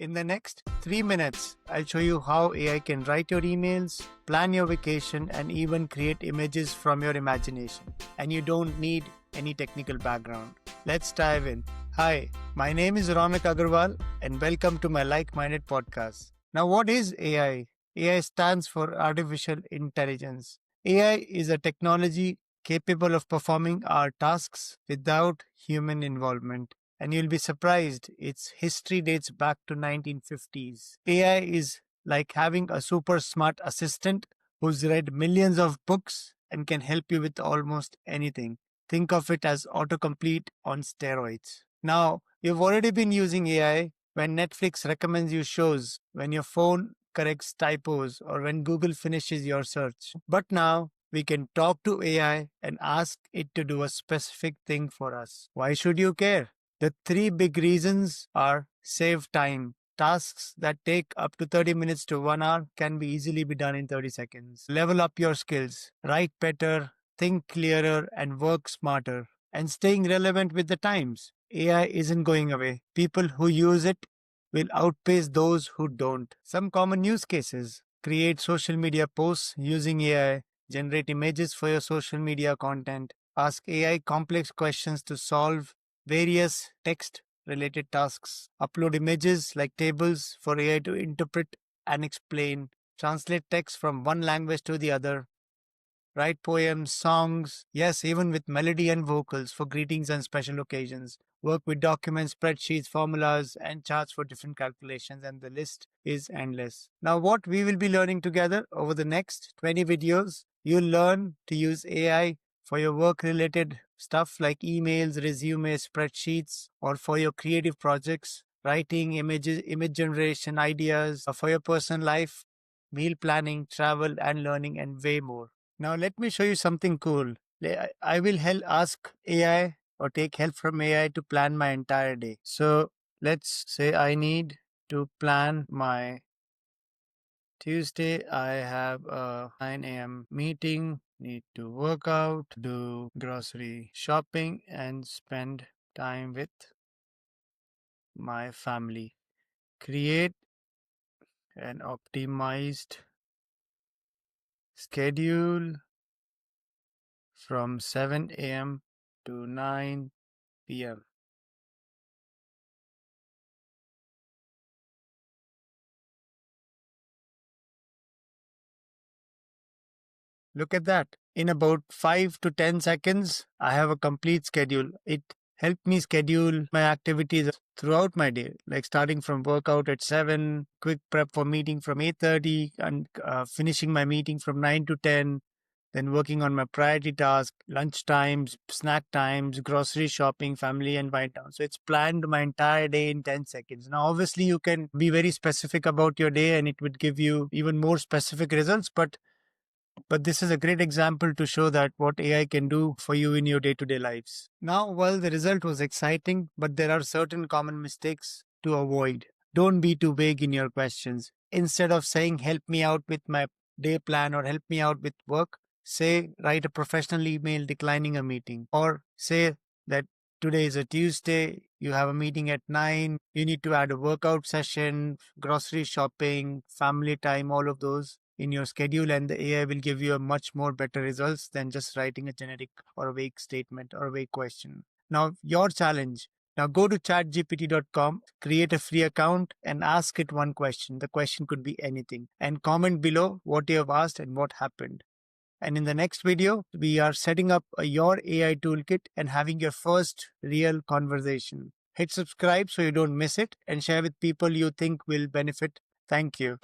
In the next 3 minutes, I'll show you how AI can write your emails, plan your vacation, and even create images from your imagination. And you don't need any technical background. Let's dive in. Hi, my name is Ronak Agarwal, and welcome to my like-minded podcast. Now, what is AI? AI stands for Artificial Intelligence. AI is a technology capable of performing our tasks without human involvement. And you'll be surprised, its history dates back to 1950s. AI is like having a super smart assistant who's read millions of books and can help you with almost anything. Think of it as autocomplete on steroids. Now, you've already been using AI when Netflix recommends you shows, when your phone corrects typos, or when Google finishes your search. But now, we can talk to AI and ask it to do a specific thing for us. Why should you care? The three big reasons are save time. Tasks that take up to 30 minutes to 1 hour can be easily be done in 30 seconds. Level up your skills. Write better, think clearer, and work smarter. And staying relevant with the times. AI isn't going away. People who use it will outpace those who don't. Some common use cases: create social media posts using AI, generate images for your social media content, ask AI complex questions to solve various text related tasks, upload images like tables for AI to interpret and explain, translate text from one language to the other, write poems, songs, yes, even with melody and vocals for greetings and special occasions, work with documents, spreadsheets, formulas, and charts for different calculations, and the list is endless. Now, what we will be learning together over the next 20 videos, you'll learn to use AI for your work related stuff like emails, resumes, spreadsheets, or for your creative projects, writing, images, image generation, ideas, or for your personal life, meal planning, travel and learning, and way more. Now, let me show you something cool. I will ask AI or take help from AI to plan my entire day. So, let's say I need to plan my Tuesday. I have a 9 a.m. meeting, need to work out, do grocery shopping, and spend time with my family. Create an optimized schedule from 7 a.m. to 9 p.m. Look at that. In about 5 to 10 seconds, I have a complete schedule. It helped me schedule my activities throughout my day, like starting from workout at 7, quick prep for meeting from 8:30, and finishing my meeting from 9 to 10, then working on my priority task, lunch times, snack times, grocery shopping, family and wind down. So it's planned my entire day in 10 seconds. Now, obviously, you can be very specific about your day and it would give you even more specific results, but this is a great example to show that what AI can do for you in your day-to-day lives. Now, while the result was exciting, but there are certain common mistakes to avoid. Don't be too vague in your questions. Instead of saying, help me out with my day plan or help me out with work, say, write a professional email declining a meeting. Or say that today is a Tuesday, you have a meeting at 9, you need to add a workout session, grocery shopping, family time, all of those in your schedule, and the AI will give you a much more better results than just writing a generic or a vague statement or a vague question. Now, your challenge. Now go to chatgpt.com, create a free account and ask it one question. The question could be anything. And comment below what you have asked and what happened. And in the next video, we are setting up your AI toolkit and having your first real conversation. Hit subscribe so you don't miss it and share with people you think will benefit. Thank you.